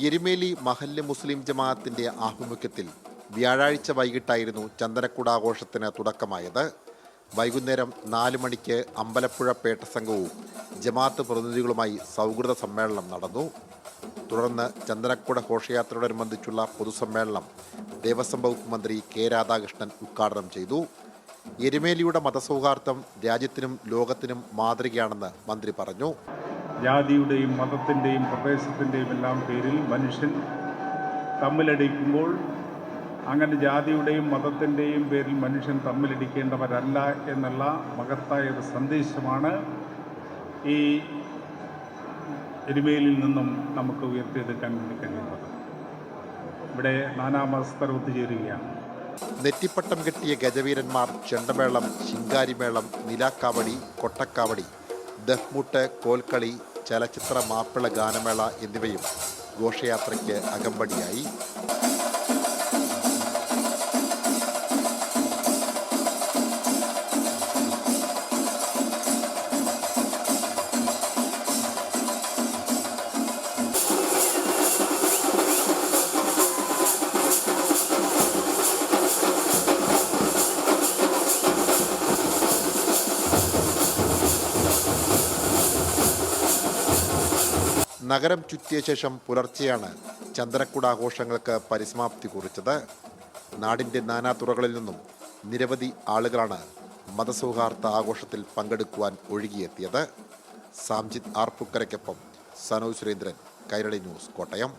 എരുമേലി മഹല്ല് മുസ്ലിം ജമാഅത്തിന്റെ ആഭിമുഖ്യത്തിൽ വ്യാഴാഴ്ച വൈകിട്ടായിരുന്നു ചന്ദനക്കുട ആഘോഷത്തിന് തുടക്കമായത്. വൈകുന്നേരം 4 മണിക്ക് അമ്പലപ്പുഴ പേട്ട സംഘവും ജമാഅത്ത് പ്രതിനിധികളുമായി സൗഹൃദ സമ്മേളനം നടന്നു. തുടർന്ന് ചന്ദനക്കുട ഘോഷയാത്രയോടനുബന്ധിച്ചുള്ള പൊതുസമ്മേളനം ദേവസ്വം വകുപ്പ് മന്ത്രി കെ രാധാകൃഷ്ണൻ ഉദ്ഘാടനം ചെയ്തു. എരുമേലിയുടെ മതസൗഹാർദ്ദം രാജ്യത്തിനും ലോകത്തിനും മാതൃകയാണെന്ന് മന്ത്രി പറഞ്ഞു. ജാതിയുടെയും മതത്തിൻ്റെയും പ്രദേശത്തിൻ്റെയും എല്ലാം പേരിൽ മനുഷ്യൻ തമ്മിലടിക്കുമ്പോൾ അങ്ങനെ ജാതിയുടെയും മതത്തിൻ്റെയും പേരിൽ മനുഷ്യൻ തമ്മിലടിക്കേണ്ടവരല്ല എന്നുള്ള മഹത്തായ ഒരു സന്ദേശമാണ് ഈ എരുമേലിയിൽ നിന്നും നമുക്ക് ഉയർത്തിയെടുക്കാൻ വേണ്ടി കഴിയുന്നത്. ഇവിടെ നാനാമതസ്ഥർ ഒത്തുചേരുകയാണ്. നെറ്റിപ്പട്ടം കെട്ടിയ ഗജവീരന്മാർ, ചെണ്ടമേളം, ശിങ്കാരിമേളം, നിലാക്കാവടി, കൊട്ടക്കാവടി, ദഹ്മുട്ട്, കോൽക്കളി, ചലച്ചിത്ര മാപ്പിള ഗാനമേള എന്നിവയും ഘോഷയാത്രയ്ക്ക് അകമ്പടിയായി. നഗരം ചുറ്റിയ ശേഷം പുലർച്ചെയാണ് ചന്ദനക്കുട ആഘോഷങ്ങൾക്ക് പരിസമാപ്തി കുറിച്ചത്. നാടിൻ്റെ നാനാതുറകളിൽ നിന്നും നിരവധി ആളുകളാണ് മതസൗഹാർദ്ദ ആഘോഷത്തിൽ പങ്കെടുക്കുവാൻ ഒഴുകിയെത്തിയത്. സാംജിത് ആർപ്പുക്കരയ്ക്കൊപ്പം സനോജ് സുരേന്ദ്രൻ, കൈരളി ന്യൂസ്, കോട്ടയം.